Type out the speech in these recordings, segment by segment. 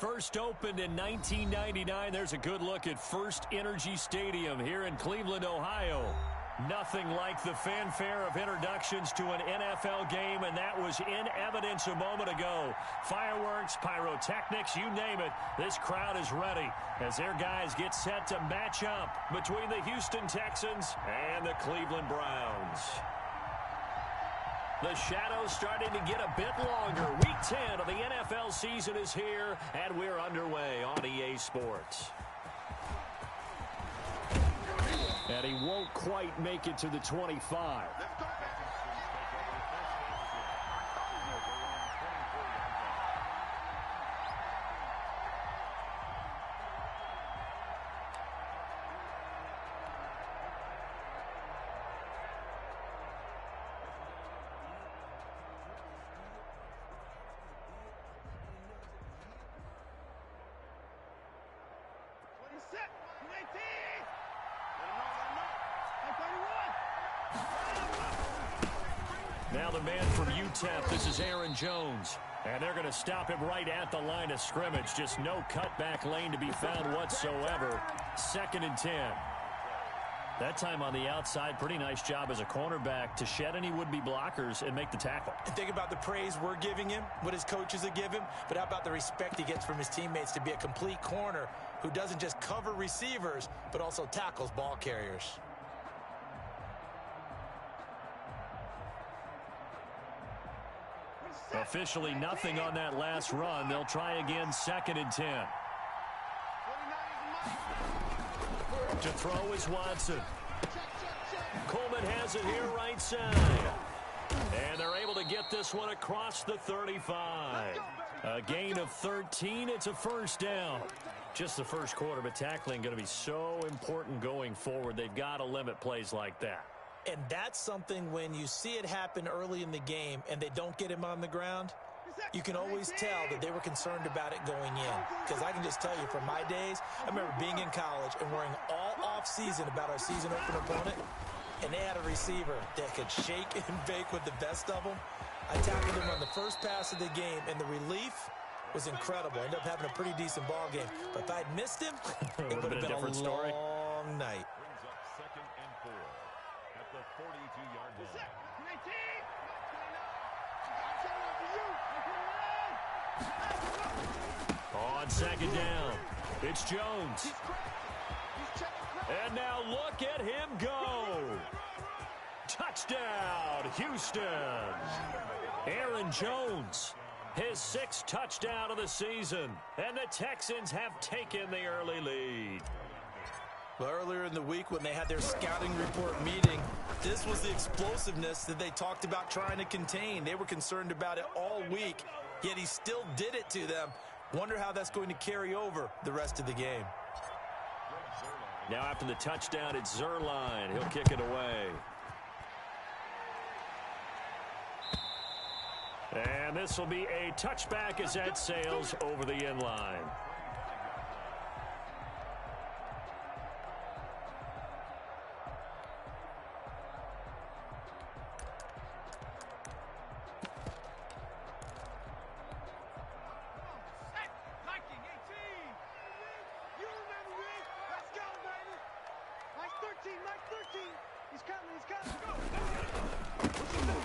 First opened in 1999. There's a good look at First Energy Stadium here in Cleveland, Ohio. Nothing like the fanfare of introductions to an NFL game, and that was in evidence a moment ago. Fireworks, pyrotechnics, you name it. This crowd is ready as their guys get set to match up between the Houston Texans and the Cleveland Browns. The shadow's starting to get a bit longer. Week 10 of the NFL season is here, and we're underway on EA Sports. And he won't quite make it to the 25. Now the man from UTEP, this is Aaron Jones. And they're going to stop him right at the line of scrimmage. Just no cutback lane to be found whatsoever. 2nd and 10. That time on the outside, pretty nice job as a cornerback to shed any would-be blockers and make the tackle. And think about the praise we're giving him, what his coaches have given him, but how about the respect he gets from his teammates to be a complete corner who doesn't just cover receivers, but also tackles ball carriers. Officially nothing on that last run. They'll try again, 2nd and 10. To throw is Watson. Coleman has it here right side. And they're able to get this one across the 35. A gain of 13. It's a first down. Just the first quarter, but tackling going to be so important going forward. They've got to limit plays like that. And that's something when you see it happen early in the game and they don't get him on the ground, you can always tell that they were concerned about it going in. Because I can just tell you from my days, I remember being in college and worrying all off-season about our season opener opponent, and they had a receiver that could shake and bake with the best of them. I tackled him on the first pass of the game, and the relief was incredible. I ended up having a pretty decent ball game. But if I'd missed him, it would have been a different story. Long night. On 2nd down, it's Jones. And now look at him go. Touchdown, Houston. Aaron Jones, his 6th touchdown of the season. And the Texans have taken the early lead. Well, earlier in the week when they had their scouting report meeting, this was the explosiveness that they talked about trying to contain. They were concerned about it all week, yet he still did it to them. Wonder how that's going to carry over the rest of the game. Now after the touchdown, it's Zuerlein. He'll kick it away. And this will be a touchback as that sails over the end line.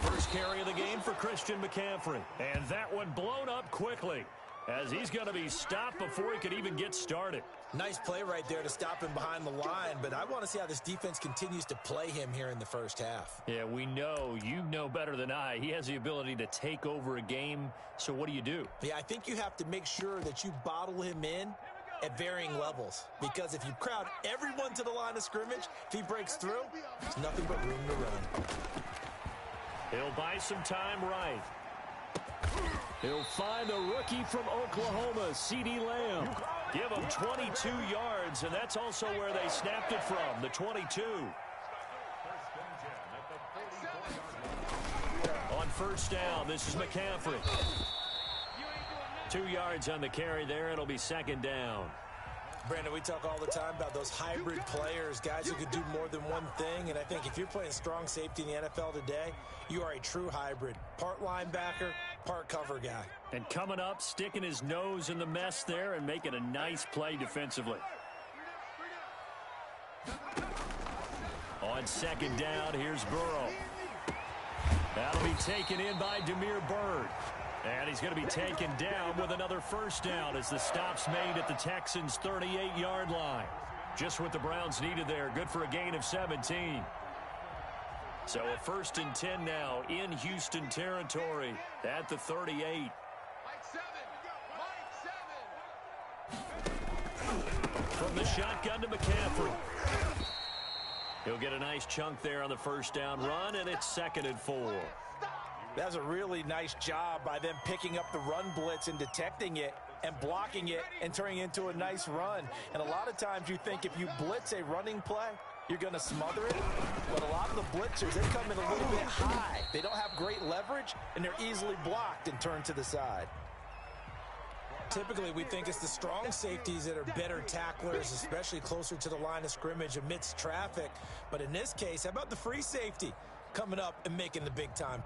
First carry of the game for Christian McCaffrey. And that one blown up quickly as he's going to be stopped before he could even get started. Nice play right there to stop him behind the line, but I want to see how this defense continues to play him here in the first half. Yeah, we know, you know better than I, he has the ability to take over a game, so what do you do? Yeah, I think you have to make sure that you bottle him in at varying levels, because if you crowd everyone to the line of scrimmage, if he breaks through, there's nothing but room to run. He'll buy some time right. He'll find the rookie from Oklahoma, CeeDee Lamb. Give him 22 yards, and that's also where they snapped it from, the 22. On first down, this is McCaffrey. 2 yards on the carry there. It'll be 2nd down. Brandon, we talk all the time about those hybrid players, guys who could do more than one thing. And I think if you're playing strong safety in the NFL today, you are a true hybrid. Part linebacker, part cover guy. And coming up, sticking his nose in the mess there and making a nice play defensively. On second down, here's Burrow. That'll be taken in by Damiere Byrd. And he's going to be taken down with another first down as the stop's made at the Texans' 38-yard line. Just what the Browns needed there. Good for a gain of 17. So a 1st and 10 now in Houston territory at the 38. From the shotgun to McCaffrey. He'll get a nice chunk there on the first down run, and it's 2nd and 4. That's a really nice job by them picking up the run blitz and detecting it and blocking it and turning it into a nice run. And a lot of times you think if you blitz a running play, you're going to smother it. But a lot of the blitzers, they come in a little bit high. They don't have great leverage, and they're easily blocked and turned to the side. Typically, we think it's the strong safeties that are better tacklers, especially closer to the line of scrimmage amidst traffic. But in this case, how about the free safety coming up and making the big time?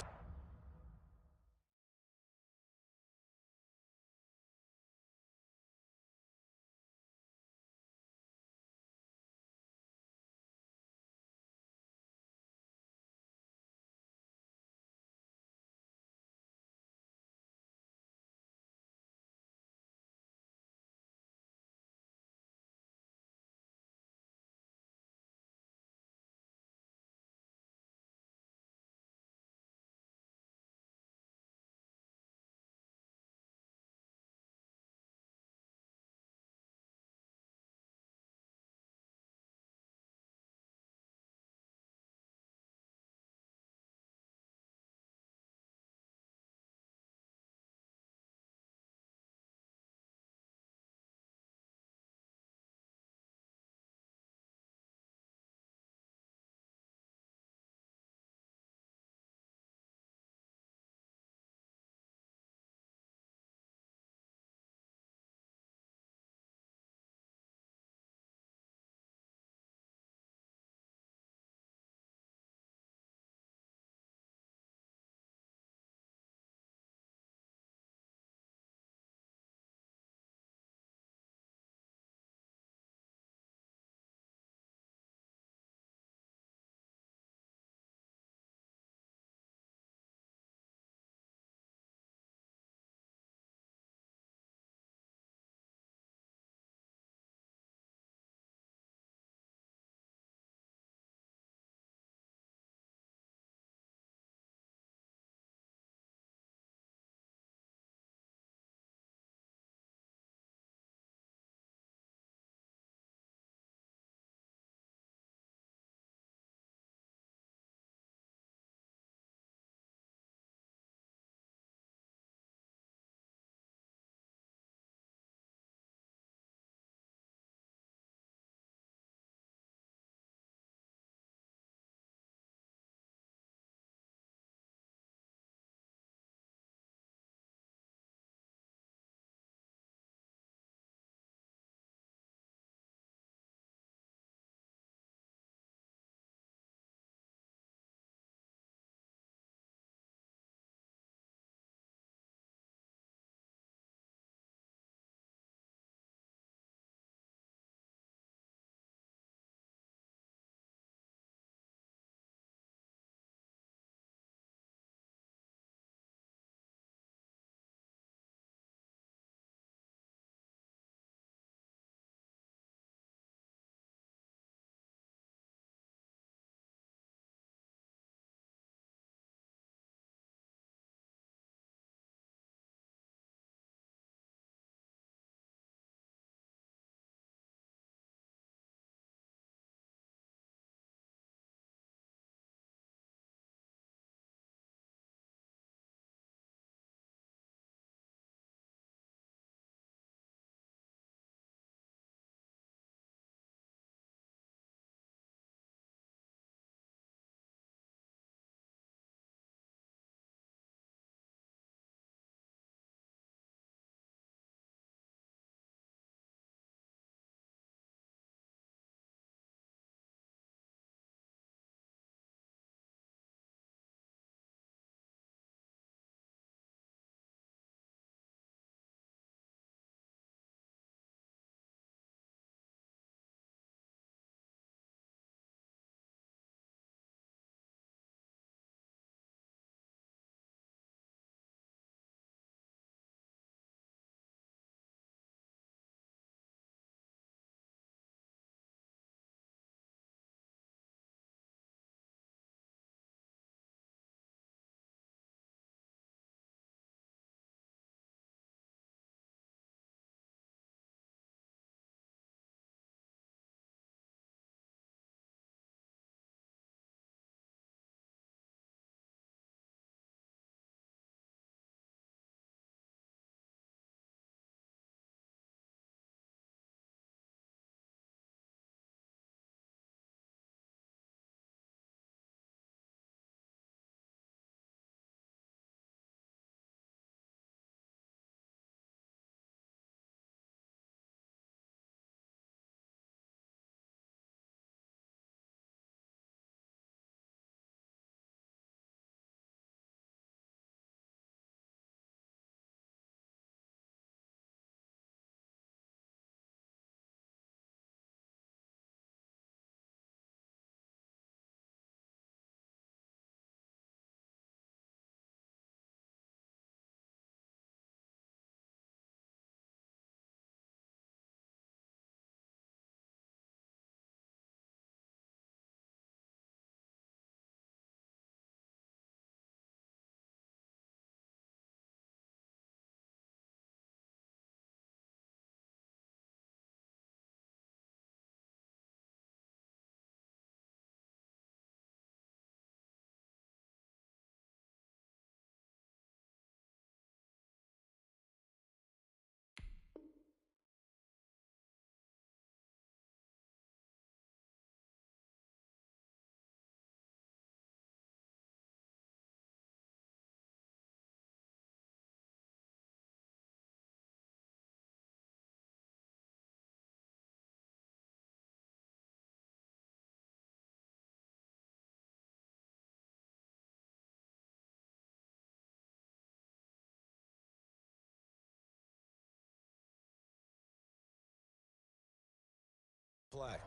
flag.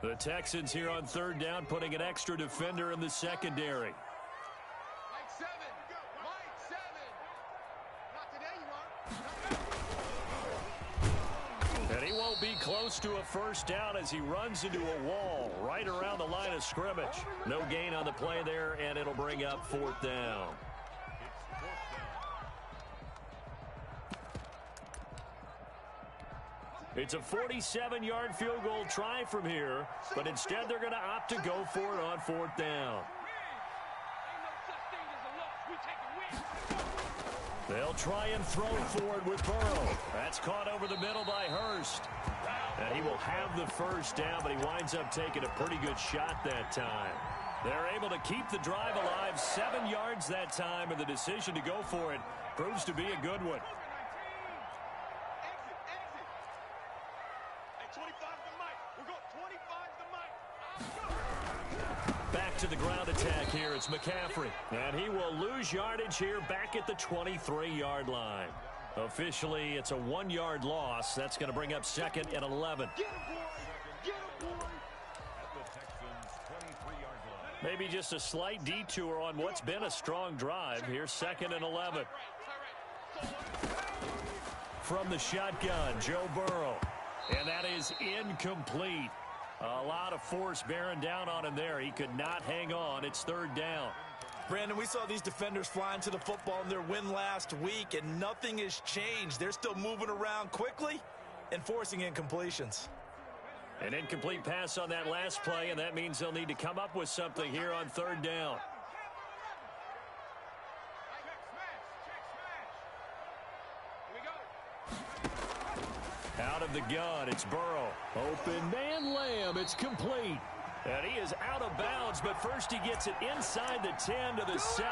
The Texans here on third down, putting an extra defender in the secondary. And he won't be close to a first down as he runs into a wall right around the line of scrimmage. No gain on the play there, and it'll bring up fourth down. It's a 47-yard field goal try from here, but instead they're going to opt to go for it on fourth down. They'll try and throw forward with Burrow. That's caught over the middle by Hurst. And he will have the first down, but he winds up taking a pretty good shot that time. They're able to keep the drive alive, 7 yards that time, and the decision to go for it proves to be a good one. Back to the ground attack here. It's McCaffrey. And he will lose yardage here back at the 23-yard line. Officially, it's a 1-yard loss. That's going to bring up second and 11. Maybe just a slight detour on what's been a strong drive. Here's second and 11. From the shotgun, Joe Burrow. And that is incomplete. A lot of force bearing down on him there. He could not hang on. It's third down. Brandon, we saw these defenders flying to the football in their win last week, and nothing has changed. They're still moving around quickly and forcing incompletions. An incomplete pass on that last play, and that means they'll need to come up with something here on third down. Out of the gun, it's Burrow. Open man, Lamb. It's complete. And he is out of bounds, but first he gets it inside the 10 to the 7.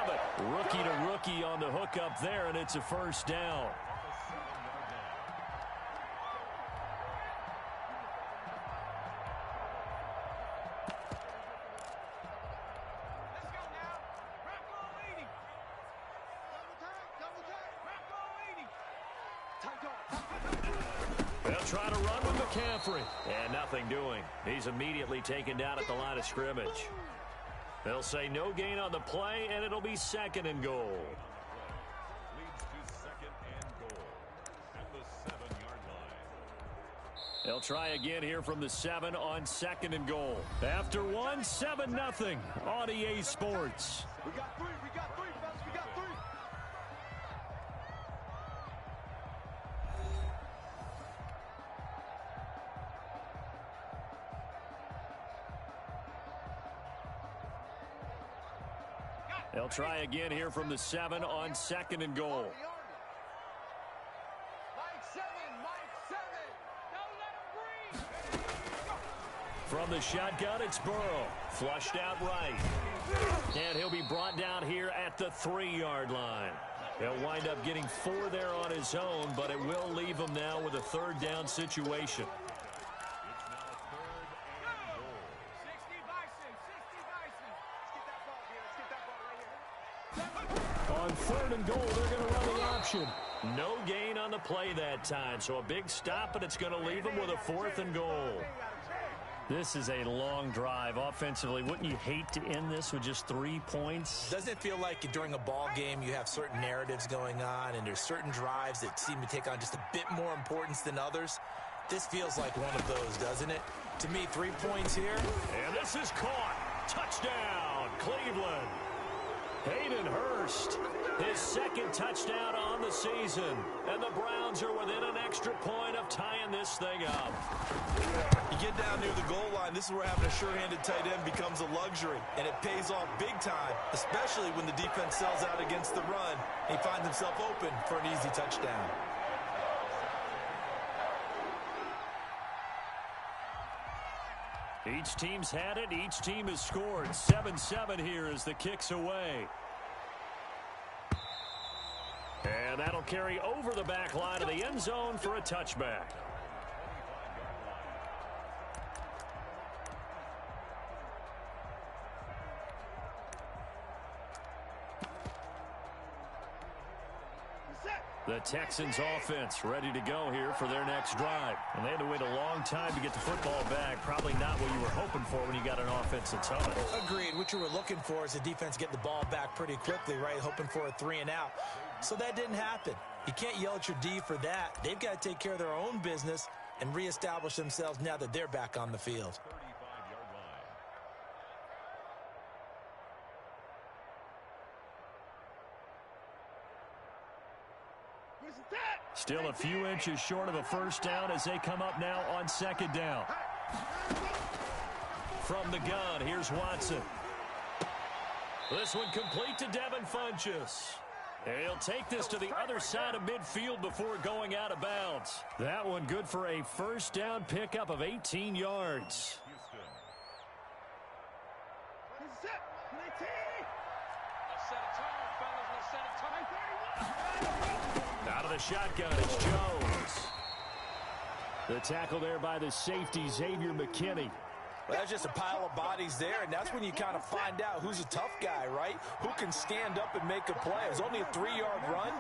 Rookie to rookie on the hook up there, and it's a first down. They'll try to run with McCaffrey. And nothing doing. He's immediately taken down at the line of scrimmage. They'll say no gain on the play, and it'll be second and goal. Leads to second and goal at the 7-yard line. They'll try again here from the 7 on second and goal. After one, 7-0 on EA Sports. We got three, fellas, we got three. They'll try again here from the 7 on second and goal. From the shotgun, it's Burrow. Flushed out right. And he'll be brought down here at the 3-yard line. He'll wind up getting 4 there on his own, but it will leave him now with a third down situation. On third and goal, they're going to run the option. No gain on the play that time, so a big stop, and it's going to leave them with a 4th and goal. This is a long drive offensively. Wouldn't you hate to end this with just 3 points? Doesn't it feel like during a ball game you have certain narratives going on and there's certain drives that seem to take on just a bit more importance than others? This feels like one of those, doesn't it? To me, 3 points here. And this is caught. Touchdown, Cleveland. Hayden Hurst, his second touchdown on the season. And the Browns are within an extra point of tying this thing up. You get down near the goal line, this is where having a sure-handed tight end becomes a luxury. And it pays off big time, especially when the defense sells out against the run. And he finds himself open for an easy touchdown. Each team's had it. Each team has scored. 7-7 here as the kick's away. And that'll carry over the back line of the end zone for a touchback. The Texans offense ready to go here for their next drive. And they had to wait a long time to get the football back. Probably not what you were hoping for when you got an offense that's humming. Agreed. What you were looking for is the defense getting the ball back pretty quickly, right? Hoping for a 3-and-out. So that didn't happen. You can't yell at your D for that. They've got to take care of their own business and reestablish themselves now that they're back on the field. Still a few inches short of a first down as they come up now on second down. From the gun, here's Watson. This one complete to Devin Funchess. He'll take this to the other side of midfield before going out of bounds. That one good for a first down pickup of 18 yards. Out of the shotgun, it's Jones. The tackle there by the safety, Xavier McKinney. Well, that's just a pile of bodies there, and that's when you kind of find out who's a tough guy, right? Who can stand up and make a play. It was only a 3-yard run,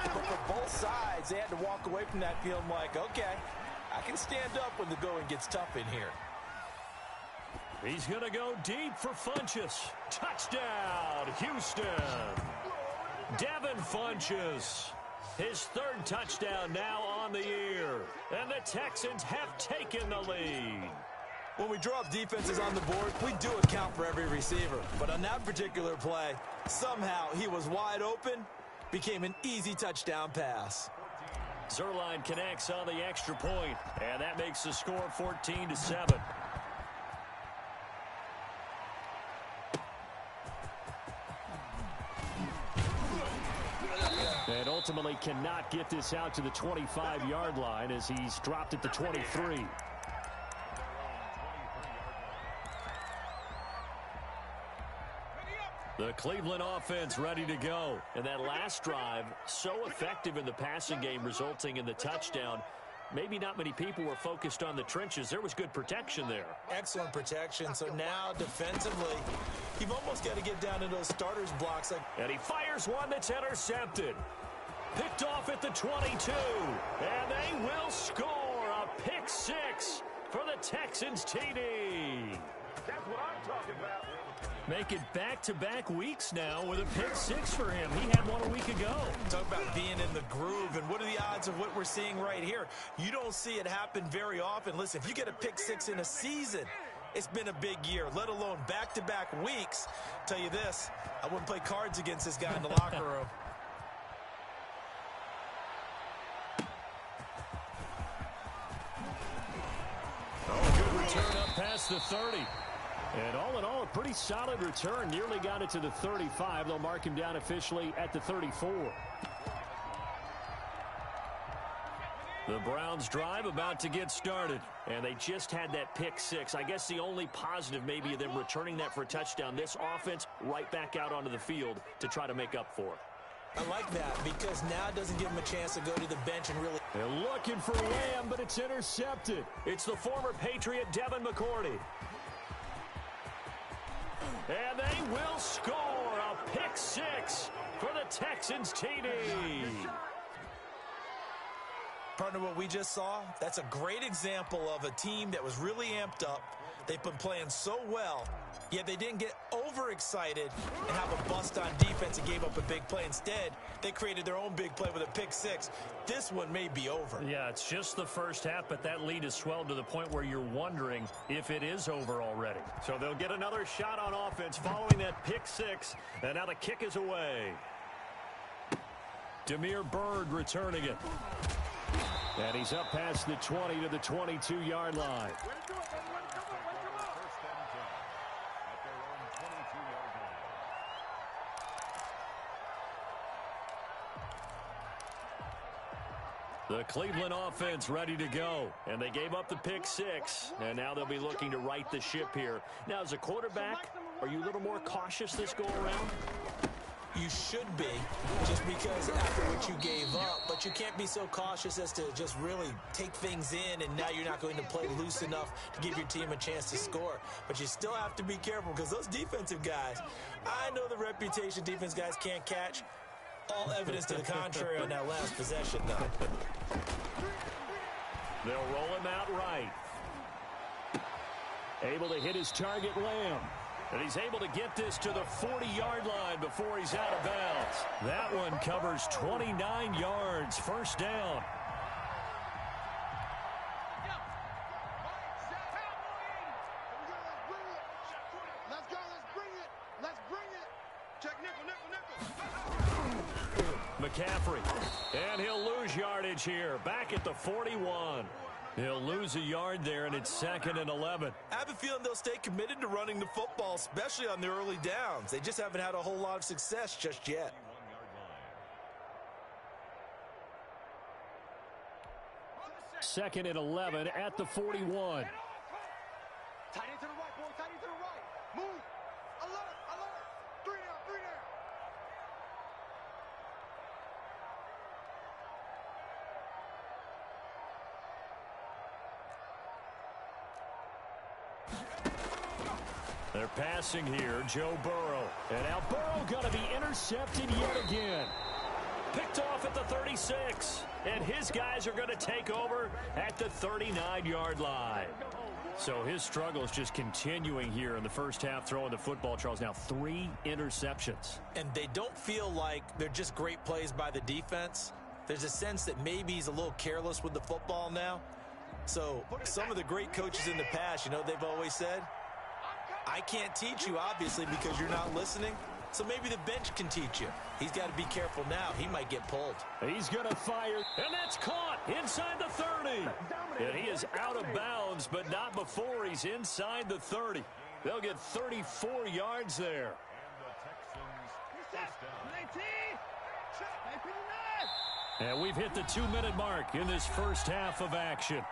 but for both sides, they had to walk away from that feeling like, okay, I can stand up when the going gets tough in here. He's going to go deep for Funchess. Touchdown, Houston. Devin Funchess. His third touchdown now on the year. And the Texans have taken the lead. When we draw up defenses on the board, we do account for every receiver. But on that particular play, somehow he was wide open, became an easy touchdown pass. Zuerlein connects on the extra point, and that makes the score 14-7. And ultimately cannot get this out to the 25-yard line as he's dropped at the 23. The Cleveland offense ready to go. And that last drive, so effective in the passing game, resulting in the touchdown. Maybe not many people were focused on the trenches. There was good protection there. Excellent protection. So now defensively, you've almost got to get down to those starters blocks. And he fires one that's intercepted. Picked off at the 22. And they will score a pick six for the Texans TD. That's what I'm talking about. Make it back-to-back weeks now with a pick six for him. He had one a week ago. Talk about being in the groove, and what are the odds of what we're seeing right here? You don't see it happen very often. Listen, if you get a pick six in a season, it's been a big year, let alone back-to-back weeks. Tell you this, I wouldn't play cards against this guy in the locker room. Oh, good return up past the 30. And all in all, a pretty solid return. Nearly got it to the 35. They'll mark him down officially at the 34. The Browns drive about to get started. And they just had that pick six. I guess the only positive maybe of them returning that for a touchdown. This offense right back out onto the field to try to make up for it. I like that because now it doesn't give him a chance to go to the bench and really... They're looking for Lamb, but it's intercepted. It's the former Patriot Devin McCourty. And they will score a pick six for the Texans TD. Partner, what we just saw, that's a great example of a team that was really amped up. They've been playing so well, yet they didn't get overexcited and have a bust on defense and gave up a big play. Instead, they created their own big play with a pick six. This one may be over. Yeah, it's just the first half, but that lead has swelled to the point where you're wondering if it is over already. So they'll get another shot on offense following that pick six, and now the kick is away. Damiere Byrd returning it. And he's up past the 20 to the 22-yard line. The Cleveland offense ready to go. And they gave up the pick six. And now they'll be looking to right the ship here. Now, as a quarterback, are you a little more cautious this go-around? You should be, just because after what you gave up. But you can't be so cautious as to just really take things in, and now you're not going to play loose enough to give your team a chance to score. But you still have to be careful because those defensive guys, I know the reputation defense guys can't catch. All evidence to the contrary on that last possession, though. They'll roll him out right. Able to hit his target, Lamb. And he's able to get this to the 40-yard line before he's out of bounds. That one covers 29 yards. First down. McCaffrey. And he'll lose yardage here. Back at the 41. He'll lose a yard there, and it's 2nd and 11. I have a feeling they'll stay committed to running the football, especially on the early downs. They just haven't had a whole lot of success just yet. Second and 11 at the 41. Tight end to the right, boy. Tight end to the right. Move. Alert, alert. 3 down, 3 down. They're passing here, Joe Burrow. And now Burrow going to be intercepted yet again. Picked off at the 36. And his guys are going to take over at the 39-yard line. So his struggle is just continuing here in the first half, throwing the football. Charles, now 3 interceptions. And they don't feel like they're just great plays by the defense. There's a sense that maybe he's a little careless with the football now. So some of the great coaches in the past, you know, they've always said, I can't teach you, obviously, because you're not listening. So maybe the bench can teach you. He's got to be careful now. He might get pulled. He's going to fire, and that's caught inside the 30. And he is out of bounds, but not before he's inside the 30. They'll get 34 yards there. And we've hit the 2-minute mark in this first half of action.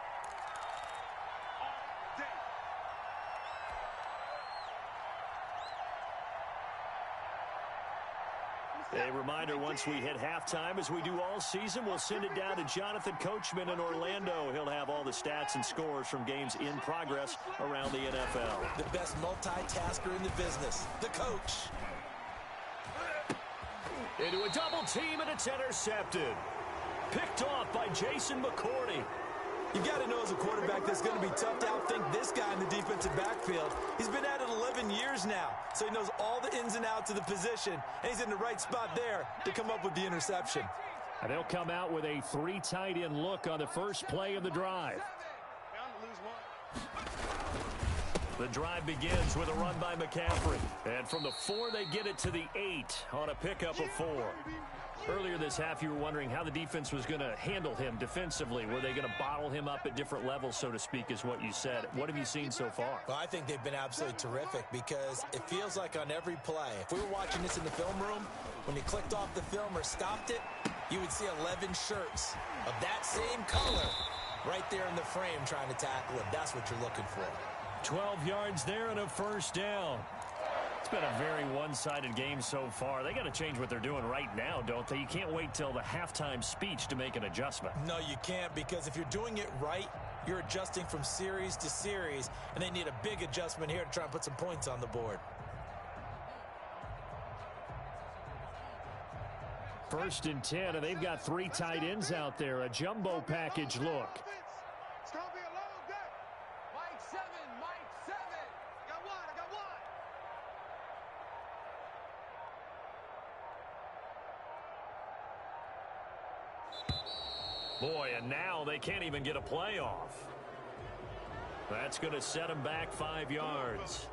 A reminder, once we hit halftime, as we do all season, we'll send it down to Jonathan Coachman in Orlando. He'll have all the stats and scores from games in progress around the NFL. The best multitasker in the business, the coach. Into a double team, and it's intercepted. Picked off by Jason McCourty. You got to know as a quarterback that's going to be tough to outthink this guy in the defensive backfield. He's been at it 11 years now, so he knows all the ins and outs of the position, and he's in the right spot there to come up with the interception. And they'll come out with a 3 tight end look on the first play of the drive. The drive begins with a run by McCaffrey. And from the 4, they get it to the 8 on a pickup of 4. Earlier this half, you were wondering how the defense was going to handle him defensively. Were they going to bottle him up at different levels, so to speak, is what you said. What have you seen so far? Well, I think they've been absolutely terrific because it feels like on every play, if we were watching this in the film room, when you clicked off the film or stopped it, you would see 11 shirts of that same color right there in the frame trying to tackle him. That's what you're looking for. 12 yards there and a first down. It's been a very one-sided game so far. They got to change what they're doing right now, don't they? You can't wait till the halftime speech to make an adjustment. No, you can't, because if you're doing it right, you're adjusting from series to series, and they need a big adjustment here to try and put some points on the board. First and 10, and they've got 3 tight ends out there. A jumbo package look. It's going to be a long day. Mike 7, Mike 7. I got one, I got one. Boy, and now they can't even get a play off. That's going to set them back 5 yards.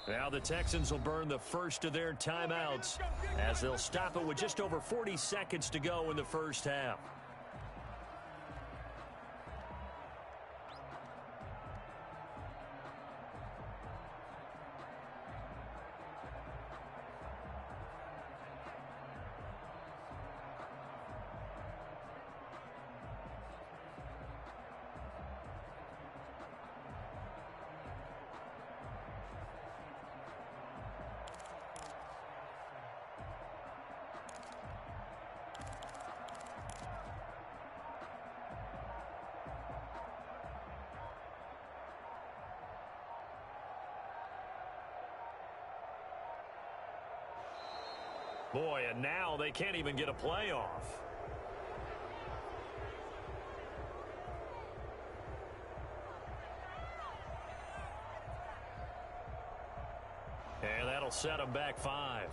Now the Texans will burn the first of their timeouts as they'll stop it with just over 40 seconds to go in the first half. Boy, and now they can't even get a playoff. And that'll set them back 5.